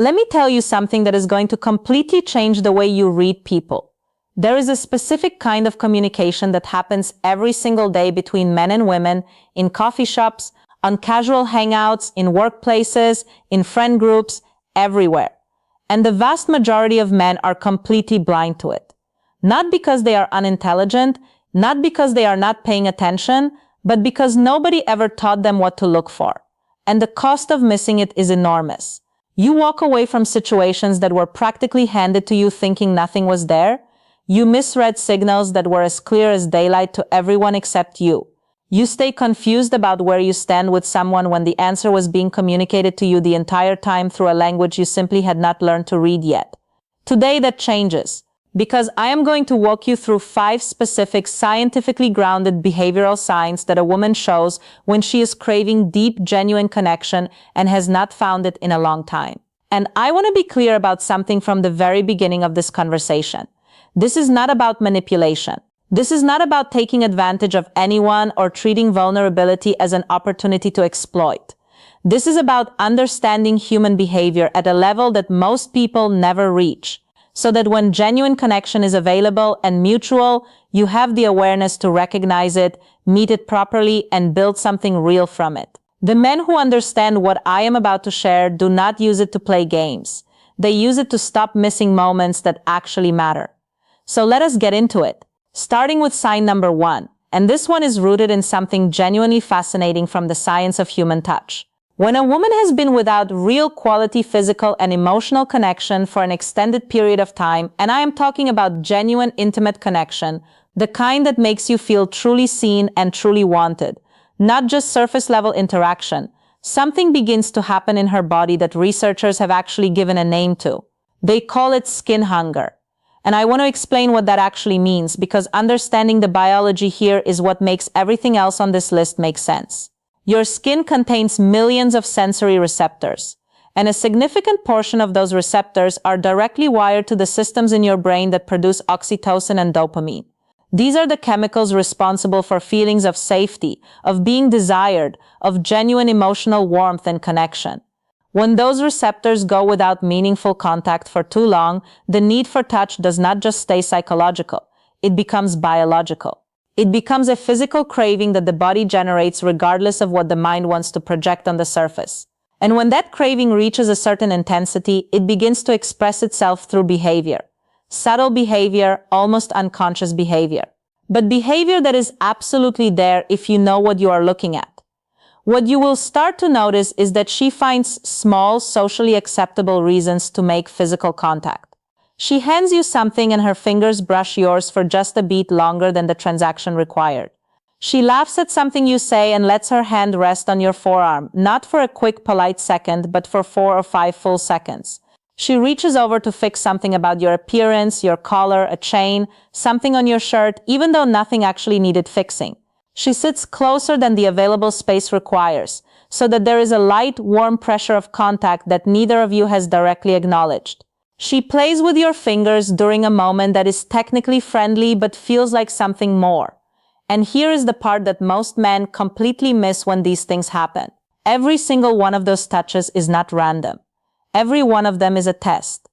Let me tell you something that is going to completely change the way you read people. There is a specific kind of communication that happens every single day between men and women, in coffee shops, on casual hangouts, in workplaces, in friend groups, everywhere. And the vast majority of men are completely blind to it. Not because they are unintelligent, not because they are not paying attention, but because nobody ever taught them what to look for. And the cost of missing it is enormous. You walk away from situations that were practically handed to you thinking nothing was there. You misread signals that were as clear as daylight to everyone except you. You stay confused about where you stand with someone when the answer was being communicated to you the entire time through a language you simply had not learned to read yet. Today that changes, because I am going to walk you through 5 specific scientifically grounded behavioral signs that a woman shows when she is craving deep, genuine connection and has not found it in a long time. And I want to be clear about something from the very beginning of this conversation. This is not about manipulation. This is not about taking advantage of anyone or treating vulnerability as an opportunity to exploit. This is about understanding human behavior at a level that most people never reach, so that when genuine connection is available and mutual, you have the awareness to recognize it, meet it properly, and build something real from it. The men who understand what I am about to share do not use it to play games. They use it to stop missing moments that actually matter. So let us get into it. Starting with sign number 1, and this one is rooted in something genuinely fascinating from the science of human touch. When a woman has been without real quality physical and emotional connection for an extended period of time, and I am talking about genuine intimate connection, the kind that makes you feel truly seen and truly wanted, not just surface level interaction, something begins to happen in her body that researchers have actually given a name to. They call it skin hunger. And I want to explain what that actually means, because understanding the biology here is what makes everything else on this list make sense. Your skin contains millions of sensory receptors, and a significant portion of those receptors are directly wired to the systems in your brain that produce oxytocin and dopamine. These are the chemicals responsible for feelings of safety, of being desired, of genuine emotional warmth and connection. When those receptors go without meaningful contact for too long, the need for touch does not just stay psychological, it becomes biological. It becomes a physical craving that the body generates regardless of what the mind wants to project on the surface. And when that craving reaches a certain intensity, it begins to express itself through behavior. Subtle behavior, almost unconscious behavior. But behavior that is absolutely there if you know what you are looking at. What you will start to notice is that she finds small, socially acceptable reasons to make physical contact. She hands you something and her fingers brush yours for just a beat longer than the transaction required. She laughs at something you say and lets her hand rest on your forearm, not for a quick, polite second, but for 4 or 5 full seconds. She reaches over to fix something about your appearance, your collar, a chain, something on your shirt, even though nothing actually needed fixing. She sits closer than the available space requires, so that there is a light, warm pressure of contact that neither of you has directly acknowledged. She plays with your fingers during a moment that is technically friendly but feels like something more. And here is the part that most men completely miss when these things happen. Every single one of those touches is not random. Every one of them is a test.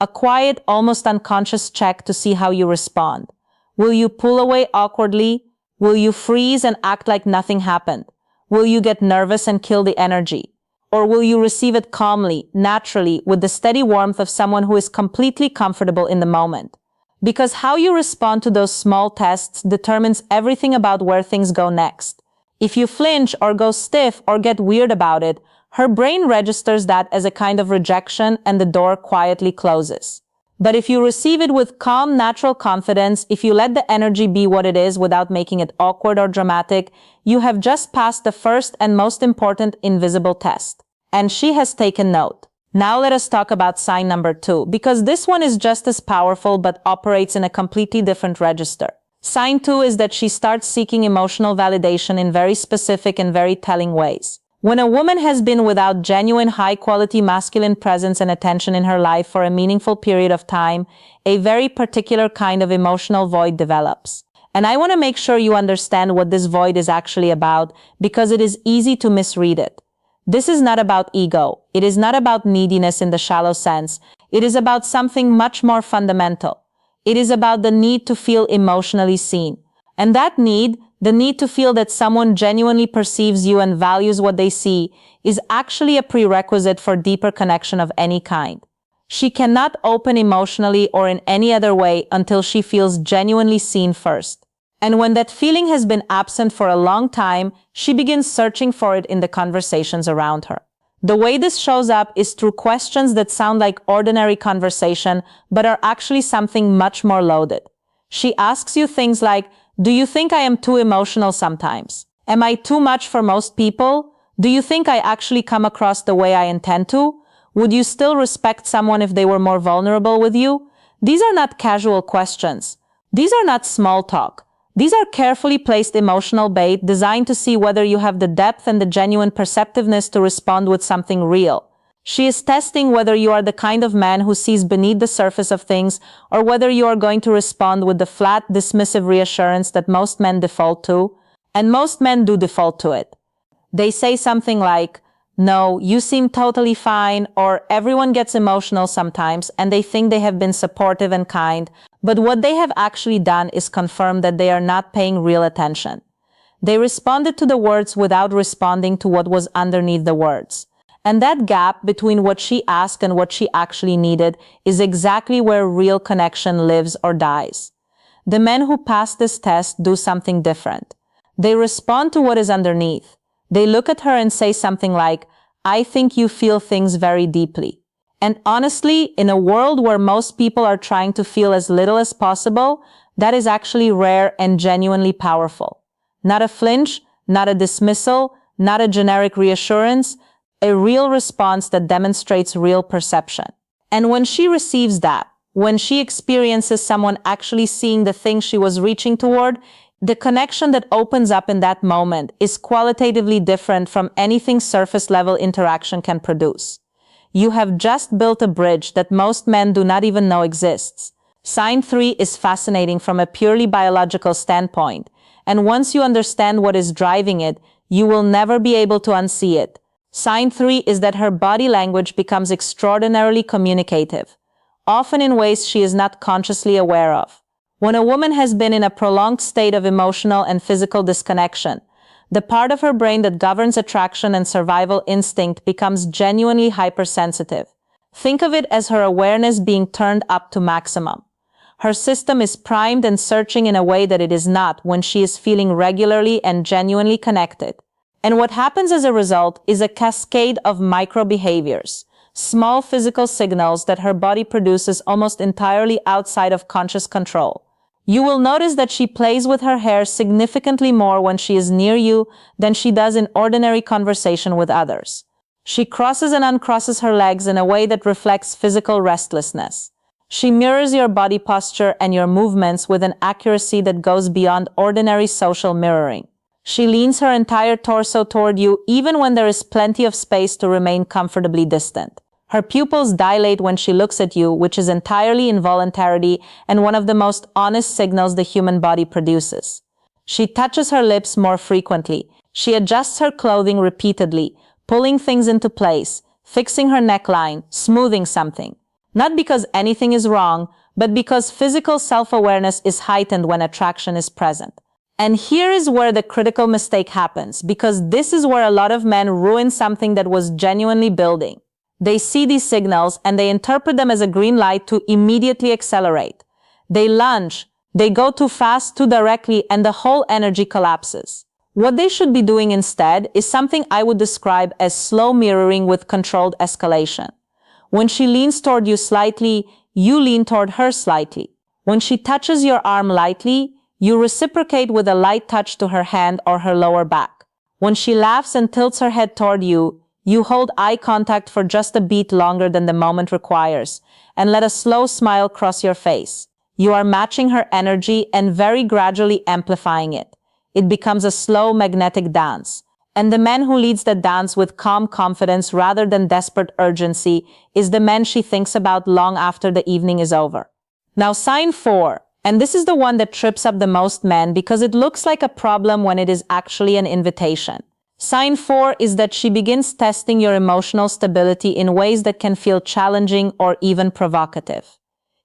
A quiet, almost unconscious check to see how you respond. Will you pull away awkwardly? Will you freeze and act like nothing happened? Will you get nervous and kill the energy? Or will you receive it calmly, naturally, with the steady warmth of someone who is completely comfortable in the moment? Because how you respond to those small tests determines everything about where things go next. If you flinch or go stiff or get weird about it, her brain registers that as a kind of rejection and the door quietly closes. But if you receive it with calm, natural confidence, if you let the energy be what it is without making it awkward or dramatic, you have just passed the first and most important invisible test. And she has taken note. Now let us talk about sign number 2, because this one is just as powerful but operates in a completely different register. Sign 2 is that she starts seeking emotional validation in very specific and very telling ways. When a woman has been without genuine high-quality masculine presence and attention in her life for a meaningful period of time, a very particular kind of emotional void develops. And I want to make sure you understand what this void is actually about, because it is easy to misread it. This is not about ego. It is not about neediness in the shallow sense. It is about something much more fundamental. It is about the need to feel emotionally seen. And that need, the need to feel that someone genuinely perceives you and values what they see, is actually a prerequisite for deeper connection of any kind. She cannot open emotionally or in any other way until she feels genuinely seen first. And when that feeling has been absent for a long time, she begins searching for it in the conversations around her. The way this shows up is through questions that sound like ordinary conversation, but are actually something much more loaded. She asks you things like, do you think I am too emotional sometimes? Am I too much for most people? Do you think I actually come across the way I intend to? Would you still respect someone if they were more vulnerable with you? These are not casual questions. These are not small talk. These are carefully placed emotional bait designed to see whether you have the depth and the genuine perceptiveness to respond with something real. She is testing whether you are the kind of man who sees beneath the surface of things, or whether you are going to respond with the flat, dismissive reassurance that most men default to. And most men do default to it. They say something like, no, you seem totally fine, or everyone gets emotional sometimes, and they think they have been supportive and kind, but what they have actually done is confirm that they are not paying real attention. They responded to the words without responding to what was underneath the words. And that gap between what she asked and what she actually needed is exactly where real connection lives or dies. The men who pass this test do something different. They respond to what is underneath. They look at her and say something like, I think you feel things very deeply. And honestly, in a world where most people are trying to feel as little as possible, that is actually rare and genuinely powerful. Not a flinch, not a dismissal, not a generic reassurance, a real response that demonstrates real perception. And when she receives that, when she experiences someone actually seeing the thing she was reaching toward, the connection that opens up in that moment is qualitatively different from anything surface-level interaction can produce. You have just built a bridge that most men do not even know exists. Sign 3 is fascinating from a purely biological standpoint, and once you understand what is driving it, you will never be able to unsee it. Sign 3 is that her body language becomes extraordinarily communicative, often in ways she is not consciously aware of. When a woman has been in a prolonged state of emotional and physical disconnection, the part of her brain that governs attraction and survival instinct becomes genuinely hypersensitive. Think of it as her awareness being turned up to maximum. Her system is primed and searching in a way that it is not when she is feeling regularly and genuinely connected. And what happens as a result is a cascade of micro-behaviors, small physical signals that her body produces almost entirely outside of conscious control. You will notice that she plays with her hair significantly more when she is near you than she does in ordinary conversation with others. She crosses and uncrosses her legs in a way that reflects physical restlessness. She mirrors your body posture and your movements with an accuracy that goes beyond ordinary social mirroring. She leans her entire torso toward you even when there is plenty of space to remain comfortably distant. Her pupils dilate when she looks at you, which is entirely involuntary and one of the most honest signals the human body produces. She touches her lips more frequently. She adjusts her clothing repeatedly, pulling things into place, fixing her neckline, smoothing something. Not because anything is wrong, but because physical self-awareness is heightened when attraction is present. And here is where the critical mistake happens, because this is where a lot of men ruin something that was genuinely building. They see these signals and they interpret them as a green light to immediately accelerate. They lunge, they go too fast, too directly, and the whole energy collapses. What they should be doing instead is something I would describe as slow mirroring with controlled escalation. When she leans toward you slightly, you lean toward her slightly. When she touches your arm lightly, you reciprocate with a light touch to her hand or her lower back. When she laughs and tilts her head toward you, you hold eye contact for just a beat longer than the moment requires, and let a slow smile cross your face. You are matching her energy and very gradually amplifying it. It becomes a slow magnetic dance. And the man who leads the dance with calm confidence rather than desperate urgency is the man she thinks about long after the evening is over. Now, sign 4, and this is the one that trips up the most men because it looks like a problem when it is actually an invitation. Sign 4 is that she begins testing your emotional stability in ways that can feel challenging or even provocative.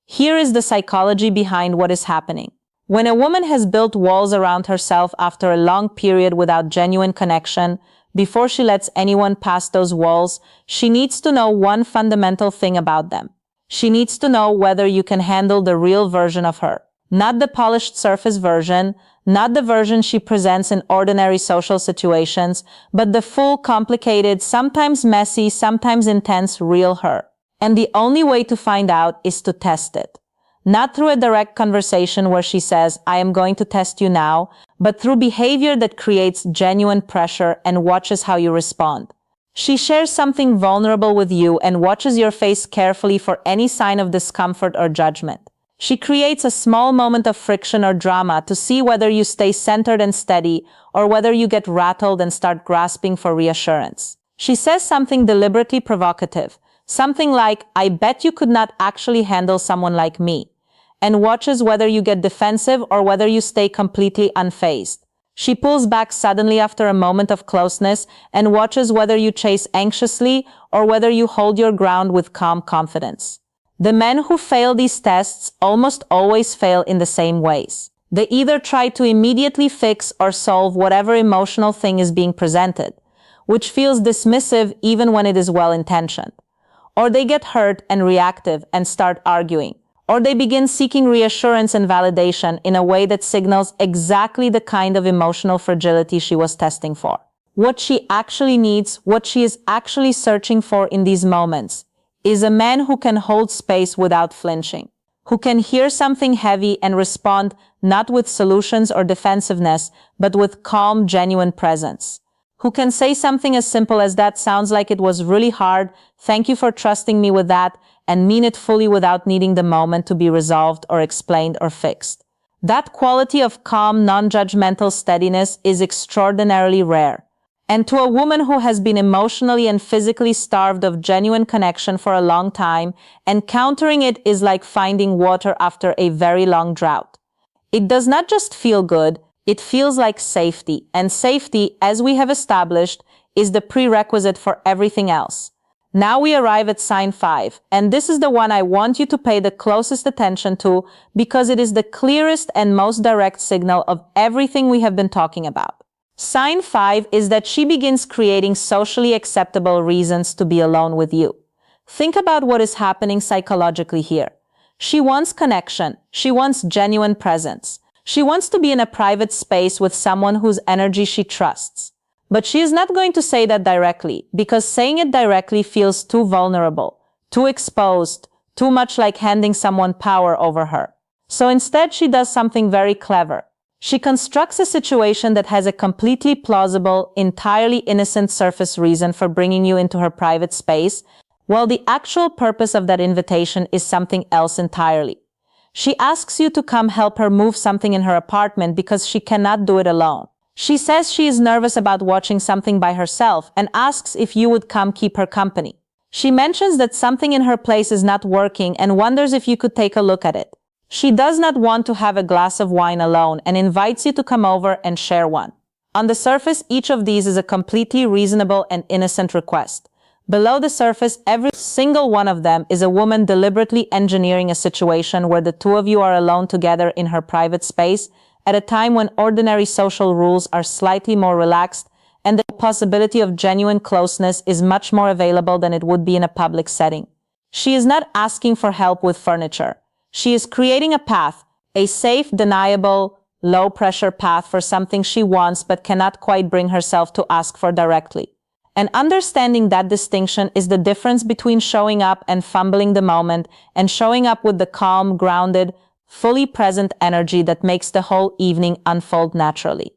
Here is the psychology behind what is happening. When a woman has built walls around herself after a long period without genuine connection, before she lets anyone pass those walls, she needs to know one fundamental thing about them. She needs to know whether you can handle the real version of her. Not the polished surface version, not the version she presents in ordinary social situations, but the full, complicated, sometimes messy, sometimes intense, real her. And the only way to find out is to test it. Not through a direct conversation where she says, I am going to test you now, but through behavior that creates genuine pressure and watches how you respond. She shares something vulnerable with you and watches your face carefully for any sign of discomfort or judgment. She creates a small moment of friction or drama to see whether you stay centered and steady or whether you get rattled and start grasping for reassurance. She says something deliberately provocative, something like, I bet you could not actually handle someone like me, and watches whether you get defensive or whether you stay completely unfazed. She pulls back suddenly after a moment of closeness and watches whether you chase anxiously or whether you hold your ground with calm confidence. The men who fail these tests almost always fail in the same ways. They either try to immediately fix or solve whatever emotional thing is being presented, which feels dismissive even when it is well-intentioned. Or they get hurt and reactive and start arguing. Or they begin seeking reassurance and validation in a way that signals exactly the kind of emotional fragility she was testing for. What she actually needs, what she is actually searching for in these moments, is a man who can hold space without flinching, who can hear something heavy and respond not with solutions or defensiveness, but with calm, genuine presence, who can say something as simple as that sounds like it was really hard, thank you for trusting me with that, and mean it fully without needing the moment to be resolved or explained or fixed. That quality of calm, non-judgmental steadiness is extraordinarily rare. And to a woman who has been emotionally and physically starved of genuine connection for a long time, encountering it is like finding water after a very long drought. It does not just feel good, it feels like safety, and safety, as we have established, is the prerequisite for everything else. Now we arrive at sign 5, and this is the one I want you to pay the closest attention to because it is the clearest and most direct signal of everything we have been talking about. Sign 5 is that she begins creating socially acceptable reasons to be alone with you. Think about what is happening psychologically here. She wants connection. She wants genuine presence. She wants to be in a private space with someone whose energy she trusts. But she is not going to say that directly, because saying it directly feels too vulnerable, too exposed, too much like handing someone power over her. So instead, she does something very clever. She constructs a situation that has a completely plausible, entirely innocent surface reason for bringing you into her private space, while the actual purpose of that invitation is something else entirely. She asks you to come help her move something in her apartment because she cannot do it alone. She says she is nervous about watching something by herself and asks if you would come keep her company. She mentions that something in her place is not working and wonders if you could take a look at it. She does not want to have a glass of wine alone and invites you to come over and share one. On the surface, each of these is a completely reasonable and innocent request. Below the surface, every single one of them is a woman deliberately engineering a situation where the two of you are alone together in her private space at a time when ordinary social rules are slightly more relaxed and the possibility of genuine closeness is much more available than it would be in a public setting. She is not asking for help with furniture. She is creating a path, a safe, deniable, low-pressure path for something she wants but cannot quite bring herself to ask for directly. And understanding that distinction is the difference between showing up and fumbling the moment and showing up with the calm, grounded, fully present energy that makes the whole evening unfold naturally.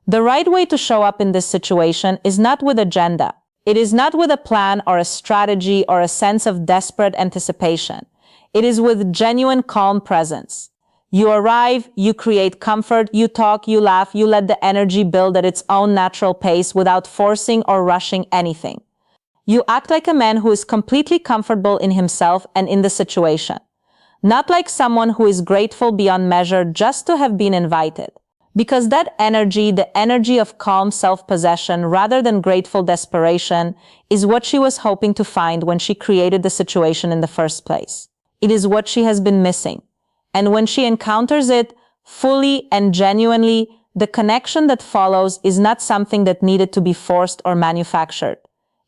The right way to show up in this situation is not with agenda. It is not with a plan or a strategy or a sense of desperate anticipation. It is with genuine calm presence. You arrive, you create comfort, you talk, you laugh, you let the energy build at its own natural pace without forcing or rushing anything. You act like a man who is completely comfortable in himself and in the situation. Not like someone who is grateful beyond measure just to have been invited. Because that energy, the energy of calm self-possession rather than grateful desperation, is what she was hoping to find when she created the situation in the first place. It is what she has been missing. And when she encounters it fully and genuinely, the connection that follows is not something that needed to be forced or manufactured.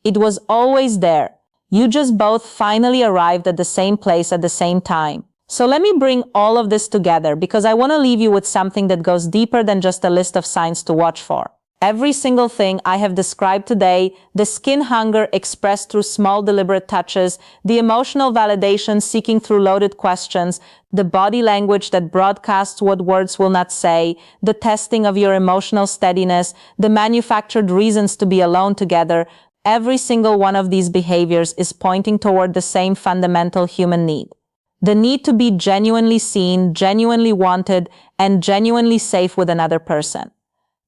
It was always there. You just both finally arrived at the same place at the same time. So let me bring all of this together because I want to leave you with something that goes deeper than just a list of signs to watch for. Every single thing I have described today, the skin hunger expressed through small deliberate touches, the emotional validation seeking through loaded questions, the body language that broadcasts what words will not say, the testing of your emotional steadiness, the manufactured reasons to be alone together, every single one of these behaviors is pointing toward the same fundamental human need. The need to be genuinely seen, genuinely wanted, and genuinely safe with another person.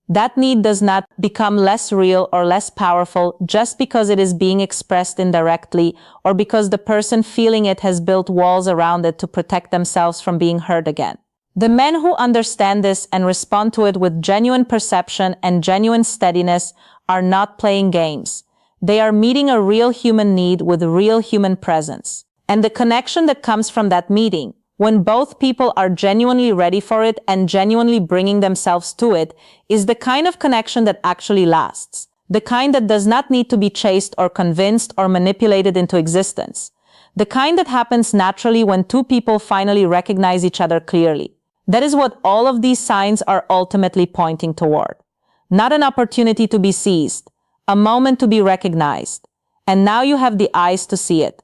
That need does not become less real or less powerful just because it is being expressed indirectly or because the person feeling it has built walls around it to protect themselves from being hurt again. The men who understand this and respond to it with genuine perception and genuine steadiness are not playing games. They are meeting a real human need with real human presence. And the connection that comes from that meeting, when both people are genuinely ready for it and genuinely bringing themselves to it, is the kind of connection that actually lasts. The kind that does not need to be chased or convinced or manipulated into existence. The kind that happens naturally when two people finally recognize each other clearly. That is what all of these signs are ultimately pointing toward. Not an opportunity to be seized, a moment to be recognized. And now you have the eyes to see it.